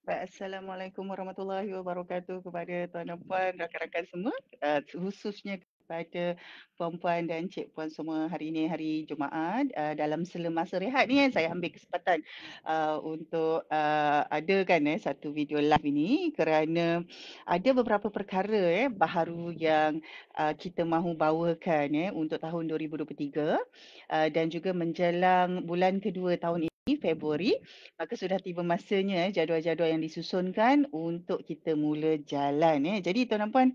Assalamualaikum warahmatullahi wabarakatuh kepada tuan dan puan, rakan-rakan semua, khususnya kepada puan-puan dan cik puan semua. Hari ini hari Jumaat, dalam sela masa rehat ni saya ambil kesempatan untuk adakan satu video live ini kerana ada beberapa perkara baharu yang kita mahu bawakan untuk tahun 2023 dan juga menjelang bulan kedua tahun ini, Februari. Maka sudah tiba masanya jadual-jadual yang disusunkan untuk kita mula jalan. Jadi tuan dan puan,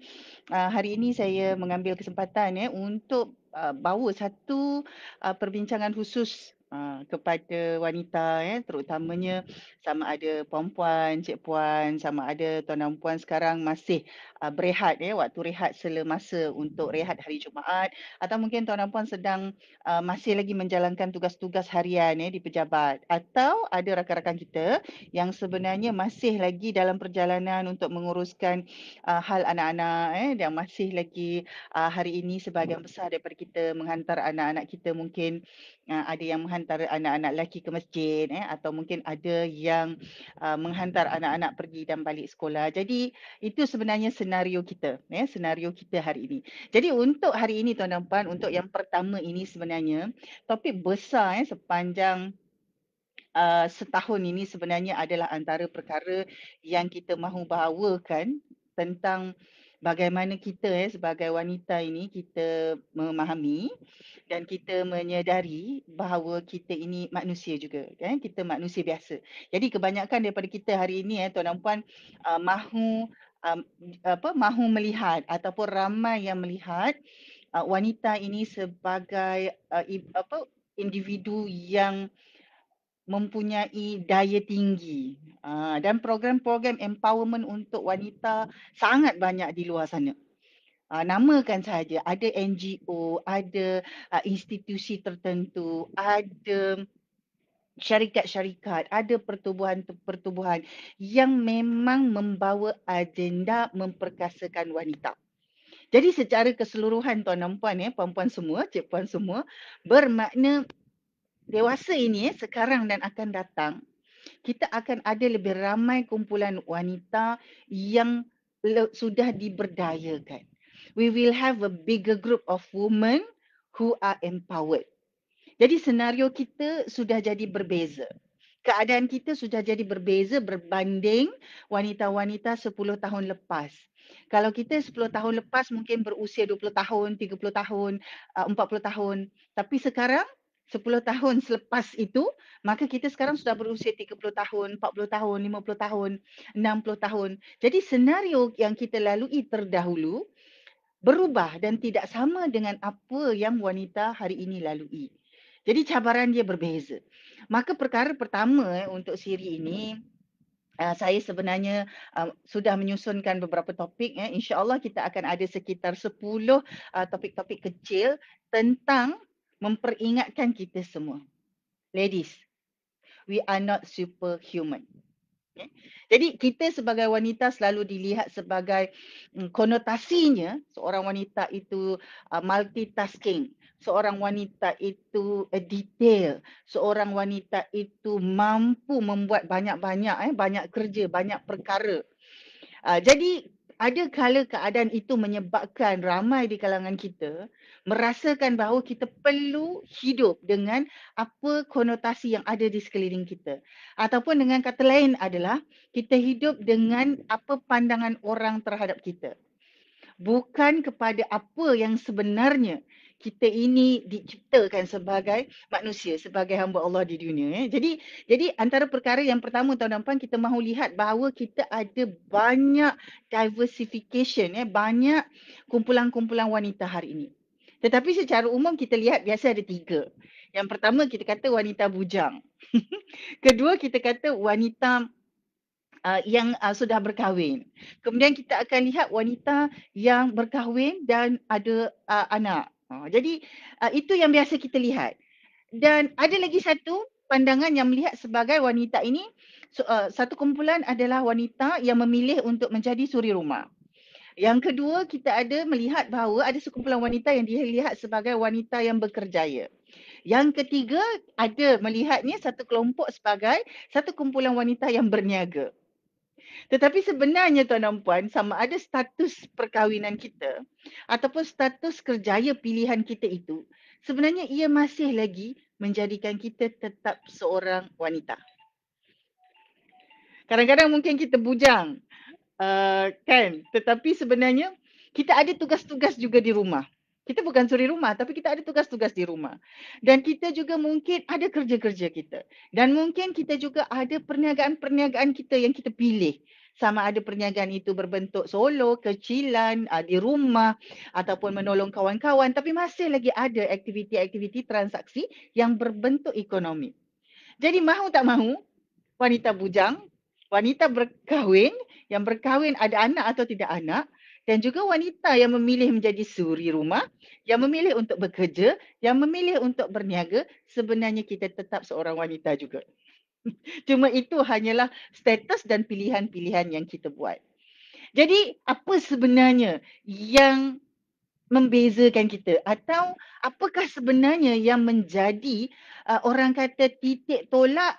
hari ini saya mengambil kesempatan untuk bawa satu perbincangan khusus kepada wanita, terutamanya sama ada puan-puan, cik puan, sama ada tuan dan puan sekarang masih berehat, waktu rehat sela masa untuk rehat hari Jumaat, atau mungkin tuan dan puan sedang masih lagi menjalankan tugas-tugas harian di pejabat, atau ada rakan-rakan kita yang sebenarnya masih lagi dalam perjalanan untuk menguruskan hal anak-anak, yang masih lagi hari ini sebahagian besar daripada kita menghantar anak-anak kita, mungkin ada yang menghantar anak-anak lelaki ke masjid, atau mungkin ada yang menghantar anak-anak pergi dan balik sekolah. Jadi itu sebenarnya senario kita, senario kita hari ini. Jadi untuk hari ini tuan dan puan, untuk yang pertama ini sebenarnya topik besar sepanjang setahun ini sebenarnya adalah antara perkara yang kita mahu bawakan tentang bagaimana kita sebagai wanita ini kita memahami dan kita menyedari bahawa kita ini manusia juga, kita manusia biasa. Jadi kebanyakan daripada kita hari ini tuan dan puan mahu mahu melihat ataupun ramai yang melihat wanita ini sebagai individu yang mempunyai daya tinggi, dan program-program empowerment untuk wanita sangat banyak di luar sana. Namakan sahaja, ada NGO, ada institusi tertentu, ada syarikat-syarikat, ada pertubuhan-pertubuhan yang memang membawa agenda memperkasakan wanita. Jadi secara keseluruhan tuan dan puan, puan-puan semua, cik puan semua, bermakna dewasa ini sekarang dan akan datang, kita akan ada lebih ramai kumpulan wanita yang sudah diberdayakan. We will have a bigger group of women who are empowered. Jadi senario kita sudah jadi berbeza. Keadaan kita sudah jadi berbeza berbanding wanita-wanita 10 tahun lepas. Kalau kita 10 tahun lepas mungkin berusia 20 tahun, 30 tahun, 40 tahun. Tapi sekarang 10 tahun selepas itu, maka kita sekarang sudah berusia 30 tahun, 40 tahun, 50 tahun, 60 tahun. Jadi senario yang kita lalui terdahulu berubah dan tidak sama dengan apa yang wanita hari ini lalui. Jadi cabaran dia berbeza. Maka perkara pertama untuk siri ini, saya sebenarnya sudah menyusunkan beberapa topik. InsyaAllah kita akan ada sekitar 10 topik-topik kecil tentang memperingatkan kita semua. Ladies, we are not superhuman. Jadi kita sebagai wanita selalu dilihat sebagai konotasinya seorang wanita itu multitasking, seorang wanita itu detail, seorang wanita itu mampu membuat banyak-banyak banyak kerja, banyak perkara. Jadi ada kala keadaan itu menyebabkan ramai di kalangan kita merasakan bahawa kita perlu hidup dengan apa konotasi yang ada di sekeliling kita. Ataupun dengan kata lain adalah kita hidup dengan apa pandangan orang terhadap kita. Bukan kepada apa yang sebenarnya kita ini diciptakan sebagai manusia, sebagai hamba Allah di dunia. Jadi antara perkara yang pertama tuan dan puan, kita mahu lihat bahawa kita ada banyak diversification, banyak kumpulan-kumpulan wanita hari ini. Tetapi secara umum kita lihat biasa ada 3. Yang pertama kita kata wanita bujang. Kedua kita kata wanita yang sudah berkahwin. Kemudian kita akan lihat wanita yang berkahwin dan ada anak. Jadi itu yang biasa kita lihat. Dan ada lagi satu pandangan yang melihat sebagai wanita ini, satu kumpulan adalah wanita yang memilih untuk menjadi suri rumah. Yang kedua, kita ada melihat bahawa ada sekumpulan wanita yang dilihat sebagai wanita yang berkerjaya. Yang ketiga, ada melihatnya satu kelompok sebagai satu kumpulan wanita yang berniaga. Tetapi sebenarnya tuan dan puan, sama ada status perkahwinan kita ataupun status kerjaya pilihan kita itu, sebenarnya ia masih lagi menjadikan kita tetap seorang wanita. Kadang-kadang mungkin kita bujang, kan? Tetapi sebenarnya kita ada tugas-tugas juga di rumah. Kita bukan suri rumah, tapi kita ada tugas-tugas di rumah. Dan kita juga mungkin ada kerja-kerja kita. Dan mungkin kita juga ada perniagaan-perniagaan kita yang kita pilih. Sama ada perniagaan itu berbentuk solo, kecilan, di rumah ataupun menolong kawan-kawan. Tapi masih lagi ada aktiviti-aktiviti transaksi yang berbentuk ekonomi. Jadi mahu tak mahu, wanita bujang, wanita berkahwin, yang berkahwin ada anak atau tidak anak, dan juga wanita yang memilih menjadi suri rumah, yang memilih untuk bekerja, yang memilih untuk berniaga, sebenarnya kita tetap seorang wanita juga. Cuma itu hanyalah status dan pilihan-pilihan yang kita buat. Jadi apa sebenarnya yang membezakan kita atau apakah sebenarnya yang menjadi orang kata titik tolak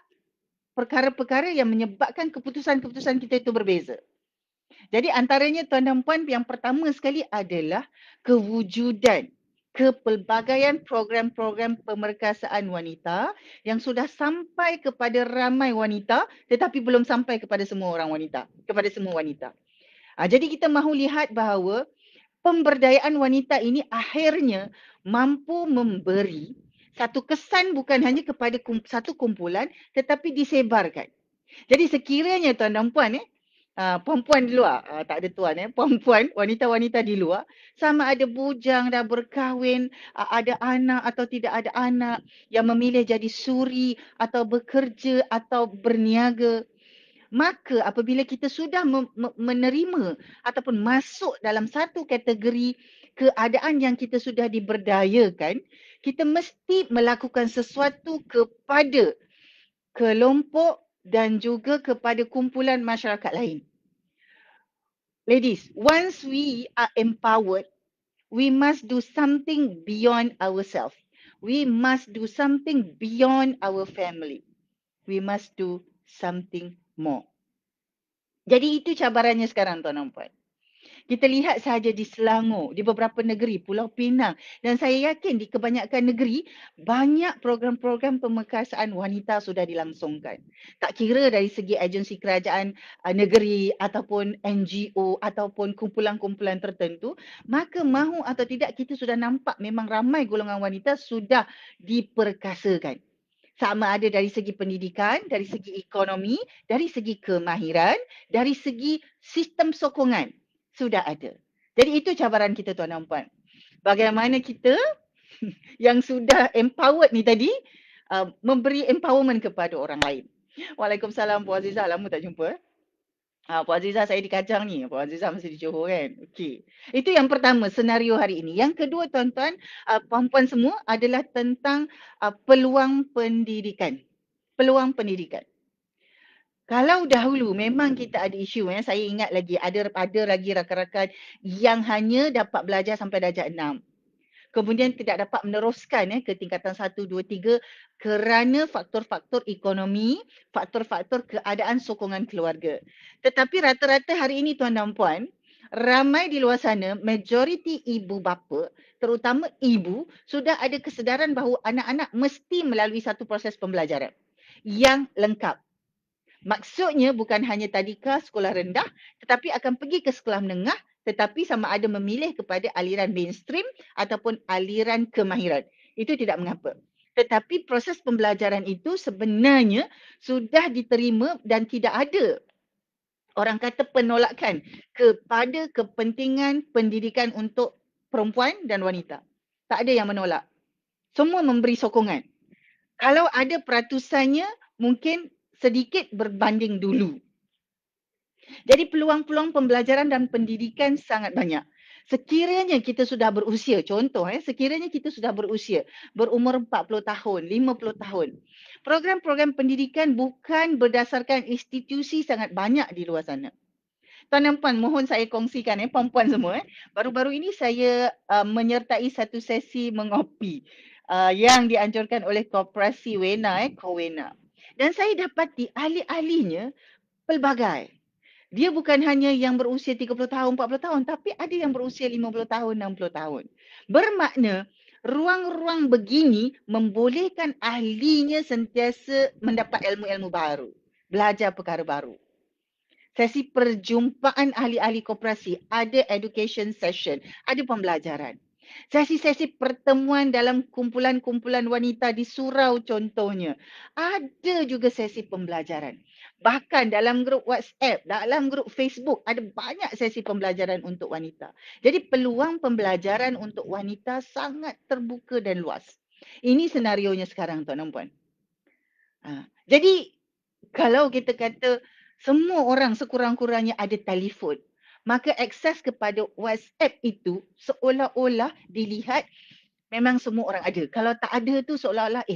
perkara-perkara yang menyebabkan keputusan-keputusan kita itu berbeza. Jadi antaranya tuan dan puan yang pertama sekali adalah kewujudan kepelbagaian program-program pemerkasaan wanita yang sudah sampai kepada ramai wanita tetapi belum sampai kepada semua orang wanita, kepada semua wanita. Jadi kita mahu lihat bahawa pemberdayaan wanita ini akhirnya mampu memberi satu kesan bukan hanya kepada satu kumpulan tetapi disebarkan. Jadi sekiranya tuan dan puan perempuan di luar, tak ada tuan perempuan, wanita-wanita di luar, sama ada bujang dah berkahwin, ada anak atau tidak ada anak, yang memilih jadi suri atau bekerja atau berniaga, maka apabila kita sudah menerima ataupun masuk dalam satu kategori keadaan yang kita sudah diberdayakan, kita mesti melakukan sesuatu kepada kelompok dan juga kepada kumpulan masyarakat lain. Ladies, once we are empowered, we must do something beyond ourselves. We must do something beyond our family. We must do something more. Jadi itu cabarannya sekarang tuan dan puan. Kita lihat sahaja di Selangor, di beberapa negeri, Pulau Pinang, dan saya yakin di kebanyakan negeri, banyak program-program pemerkasaan wanita sudah dilangsungkan. Tak kira dari segi agensi kerajaan negeri ataupun NGO ataupun kumpulan-kumpulan tertentu, maka mahu atau tidak kita sudah nampak memang ramai golongan wanita sudah diperkasakan. Sama ada dari segi pendidikan, dari segi ekonomi, dari segi kemahiran, dari segi sistem sokongan. Sudah ada. Jadi itu cabaran kita tuan dan puan. Bagaimana kita yang sudah empowered ni tadi memberi empowerment kepada orang lain. Waalaikumsalam Puan Azizah, lama tak jumpa. Puan Azizah saya di Kajang ni. Puan Azizah masih di Johor kan. Okey. Itu yang pertama senario hari ini. Yang kedua tuan-tuan, puan-puan semua adalah tentang peluang pendidikan. Peluang pendidikan. Kalau dahulu memang kita ada isu, saya ingat lagi ada lagi rakan-rakan yang hanya dapat belajar sampai darjah 6. Kemudian tidak dapat meneruskan ke tingkatan 1, 2, 3 kerana faktor-faktor ekonomi, faktor-faktor keadaan sokongan keluarga. Tetapi rata-rata hari ini tuan dan puan, ramai di luar sana, majoriti ibu bapa, terutama ibu, sudah ada kesedaran bahawa anak-anak mesti melalui satu proses pembelajaran yang lengkap. Maksudnya bukan hanya tadika sekolah rendah tetapi akan pergi ke sekolah menengah tetapi sama ada memilih kepada aliran mainstream ataupun aliran kemahiran. Itu tidak mengapa. Tetapi proses pembelajaran itu sebenarnya sudah diterima dan tidak ada orang kata penolakan kepada kepentingan pendidikan untuk perempuan dan wanita. Tak ada yang menolak. Semua memberi sokongan. Kalau ada peratusannya mungkin sedikit berbanding dulu. Jadi peluang-peluang pembelajaran dan pendidikan sangat banyak. Sekiranya kita sudah berusia, contoh sekiranya kita sudah berusia, berumur 40 tahun, 50 tahun. Program-program pendidikan bukan berdasarkan institusi sangat banyak di luar sana. Tuan dan puan, mohon saya kongsikan puan-puan semua. Baru-baru ini saya menyertai satu sesi mengopi yang dianjurkan oleh Koperasi Wena, Kowena. Dan saya dapati ahli-ahlinya pelbagai. Dia bukan hanya yang berusia 30 tahun, 40 tahun, tapi ada yang berusia 50 tahun, 60 tahun. Bermakna ruang-ruang begini membolehkan ahlinya sentiasa mendapat ilmu-ilmu baru, belajar perkara baru. Sesi perjumpaan ahli-ahli koperasi, ada education session, ada pembelajaran. Sesi-sesi pertemuan dalam kumpulan-kumpulan wanita di surau contohnya, ada juga sesi pembelajaran. Bahkan dalam grup WhatsApp, dalam grup Facebook, ada banyak sesi pembelajaran untuk wanita. Jadi peluang pembelajaran untuk wanita sangat terbuka dan luas. Ini senarionya sekarang, tuan dan puan. Jadi kalau kita kata semua orang sekurang-kurangnya ada telefon, maka akses kepada WhatsApp itu seolah-olah dilihat memang semua orang ada. Kalau tak ada tu seolah-olah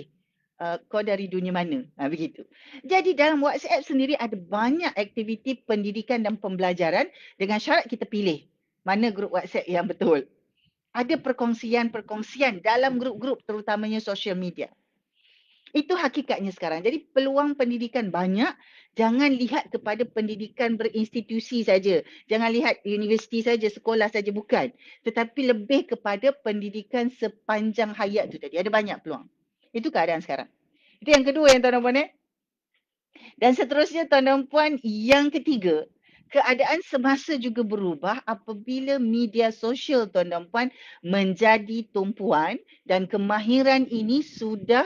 kau dari dunia mana? Begitu. Jadi dalam WhatsApp sendiri ada banyak aktiviti pendidikan dan pembelajaran dengan syarat kita pilih mana grup WhatsApp yang betul. Ada perkongsian-perkongsian dalam grup-grup terutamanya social media. Itu hakikatnya sekarang. Jadi peluang pendidikan banyak. Jangan lihat kepada pendidikan berinstitusi saja. Jangan lihat universiti saja, sekolah saja, bukan. Tetapi lebih kepada pendidikan sepanjang hayat tu tadi. Ada banyak peluang. Itu keadaan sekarang. Itu yang kedua yang tuan dan puan. Dan seterusnya tuan dan puan, yang ketiga, keadaan semasa juga berubah apabila media sosial tuan dan puan menjadi tumpuan dan kemahiran ini sudah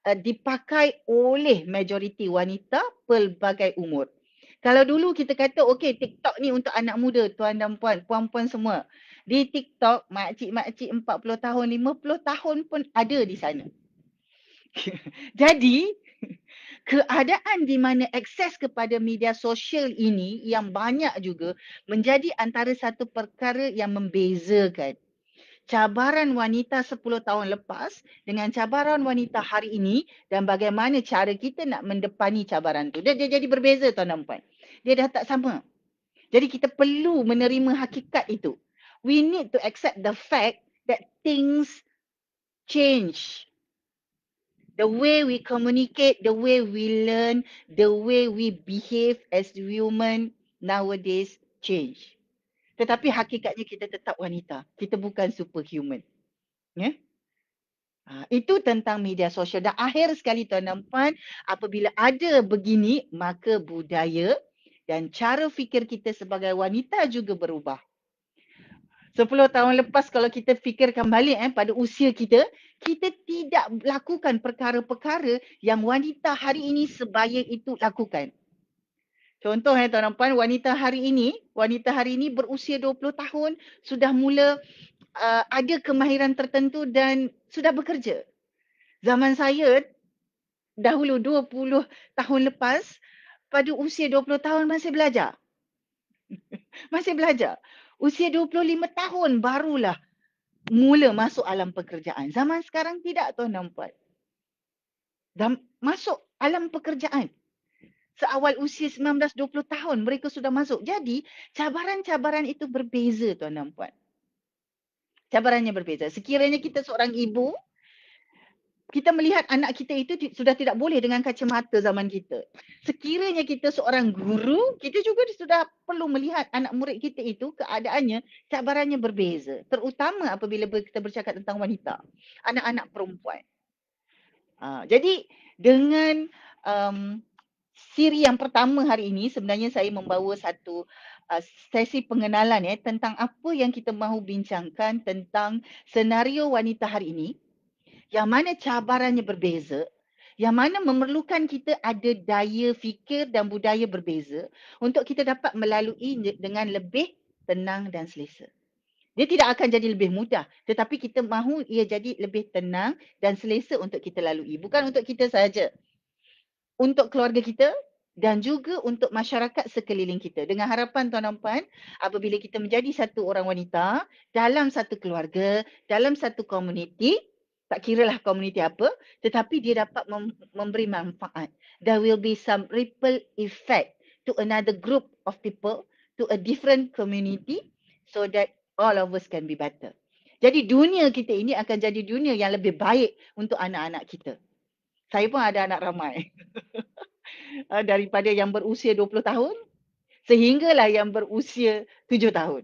dipakai oleh majoriti wanita pelbagai umur. Kalau dulu kita kata, okey, TikTok ni untuk anak muda, tuan dan puan, puan-puan semua. Di TikTok, makcik-makcik 40 tahun, 50 tahun pun ada di sana. Jadi, keadaan di mana akses kepada media sosial ini yang banyak juga menjadi antara satu perkara yang membezakan cabaran wanita 10 tahun lepas dengan cabaran wanita hari ini dan bagaimana cara kita nak mendepani cabaran tu. Dia jadi berbeza tuan dan puan. Dia dah tak sama. Jadi kita perlu menerima hakikat itu. We need to accept the fact that things change. The way we communicate, the way we learn, the way we behave as women nowadays change. Tetapi hakikatnya kita tetap wanita. Kita bukan superhuman. Ya? Itu tentang media sosial. Dan akhir sekali tuan dan puan, apabila ada begini, maka budaya dan cara fikir kita sebagai wanita juga berubah. 10 tahun lepas kalau kita fikirkan balik pada usia kita, kita tidak lakukan perkara-perkara yang wanita hari ini sebaya itu lakukan. Contoh tuan dan puan, wanita hari ini berusia 20 tahun sudah mula ada kemahiran tertentu dan sudah bekerja. Zaman saya dahulu 20 tahun lepas, pada usia 20 tahun masih belajar. Masih belajar. Usia 25 tahun barulah mula masuk alam pekerjaan. Zaman sekarang tidak tuan dan puan. Dan masuk alam pekerjaan. Seawal usia 19-20 tahun mereka sudah masuk. Jadi cabaran-cabaran itu berbeza tuan dan puan. Cabarannya berbeza. Sekiranya kita seorang ibu, kita melihat anak kita itu sudah tidak boleh dengan kacamata zaman kita. Sekiranya kita seorang guru, kita juga sudah perlu melihat anak murid kita itu keadaannya, cabarannya berbeza. Terutama apabila kita bercakap tentang wanita, anak-anak perempuan. Jadi dengan siri yang pertama hari ini, sebenarnya saya membawa satu sesi pengenalan tentang apa yang kita mahu bincangkan tentang senario wanita hari ini. Yang mana cabarannya berbeza, yang mana memerlukan kita ada daya fikir dan budaya berbeza untuk kita dapat melalui dengan lebih tenang dan selesa. Dia tidak akan jadi lebih mudah, tetapi kita mahu ia jadi lebih tenang dan selesa untuk kita lalui. Bukan untuk kita sahaja, untuk keluarga kita dan juga untuk masyarakat sekeliling kita. Dengan harapan tuan dan puan, apabila kita menjadi satu orang wanita dalam satu keluarga, dalam satu komuniti, tak kiralah komuniti apa, tetapi dia dapat memberi manfaat. There will be some ripple effect to another group of people, to a different community, so that all of us can be better. Jadi dunia kita ini akan jadi dunia yang lebih baik untuk anak-anak kita. Saya pun ada anak ramai. Daripada yang berusia 20 tahun sehinggalah yang berusia 7 tahun.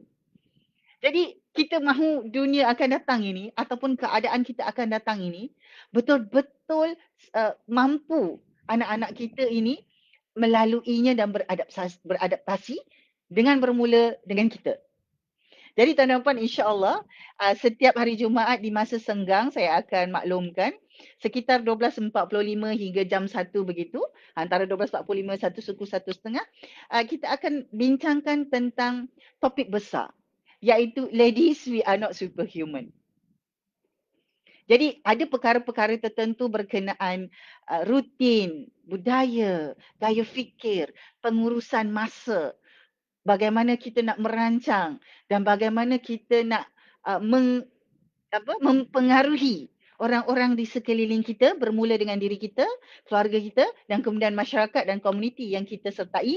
Jadi kita mahu dunia akan datang ini ataupun keadaan kita akan datang ini betul-betul mampu anak-anak kita ini melaluinya dan beradaptasi dengan bermula dengan kita. Jadi tuan dan puan, insya-Allah setiap hari Jumaat di masa senggang saya akan maklumkan sekitar 12.45 hingga jam 1 begitu, antara 12.45 1 suku 1.30, kita akan bincangkan tentang topik besar iaitu ladies we are not superhuman. Jadi ada perkara-perkara tertentu berkenaan rutin, budaya, gaya fikir, pengurusan masa, bagaimana kita nak merancang dan bagaimana kita nak mempengaruhi orang-orang di sekeliling kita bermula dengan diri kita, keluarga kita dan kemudian masyarakat dan komuniti yang kita sertai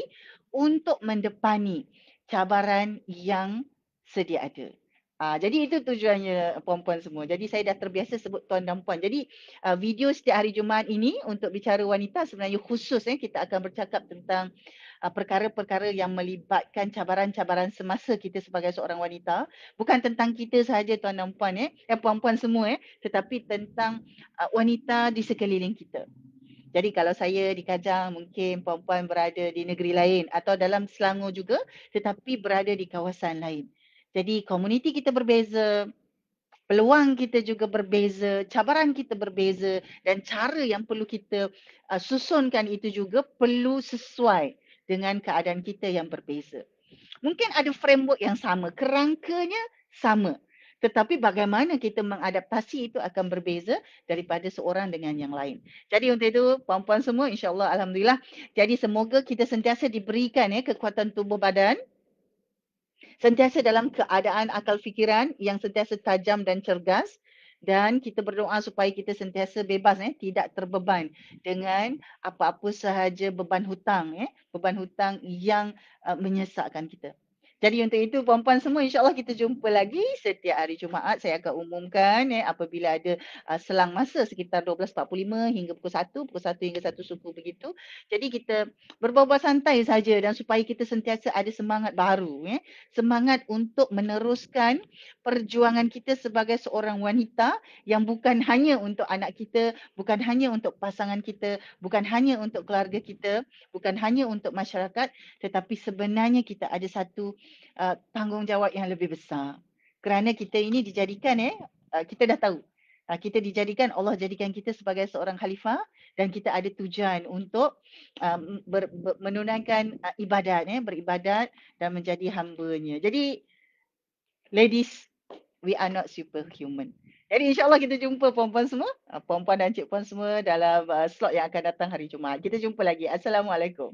untuk mendepani cabaran yang sedia ada. Jadi itu tujuannya puan-puan semua. Jadi saya dah terbiasa sebut tuan dan puan. Jadi video setiap hari Jumaat ini untuk bicara wanita sebenarnya khusus kita akan bercakap tentang perkara-perkara yang melibatkan cabaran-cabaran semasa kita sebagai seorang wanita. Bukan tentang kita sahaja tuan dan puan puan-puan semua tetapi tentang wanita di sekeliling kita. Jadi kalau saya di Kajang mungkin puan-puan berada di negeri lain atau dalam Selangor juga tetapi berada di kawasan lain. Jadi komuniti kita berbeza, peluang kita juga berbeza, cabaran kita berbeza dan cara yang perlu kita susunkan itu juga perlu sesuai dengan keadaan kita yang berbeza. Mungkin ada framework yang sama, kerangkanya sama. Tetapi bagaimana kita mengadaptasi itu akan berbeza daripada seorang dengan yang lain. Jadi untuk itu puan-puan semua insya-Allah alhamdulillah. Jadi semoga kita sentiasa diberikan kekuatan tubuh badan, sentiasa dalam keadaan akal fikiran yang sentiasa tajam dan cergas dan kita berdoa supaya kita sentiasa bebas tidak terbeban dengan apa-apa sahaja beban hutang beban hutang yang menyesakkan kita. Jadi untuk itu puan-puan semua insya-Allah kita jumpa lagi setiap hari Jumaat. Saya akan umumkan apabila ada selang masa sekitar 12.45 hingga pukul 1 hingga 1 suku begitu. Jadi kita berbual-bual santai saja dan supaya kita sentiasa ada semangat baru semangat untuk meneruskan perjuangan kita sebagai seorang wanita yang bukan hanya untuk anak kita, bukan hanya untuk pasangan kita, bukan hanya untuk keluarga kita, bukan hanya untuk masyarakat, tetapi sebenarnya kita ada satu tanggungjawab yang lebih besar. Kerana kita ini dijadikan kita dah tahu kita dijadikan, Allah jadikan kita sebagai seorang khalifah dan kita ada tujuan untuk menunaikan ibadat beribadat dan menjadi hamba-Nya. Jadi ladies, we are not superhuman. Jadi insya-Allah kita jumpa puan-puan semua, puan-puan dan cik puan semua dalam slot yang akan datang hari Jumaat. Kita jumpa lagi. Assalamualaikum.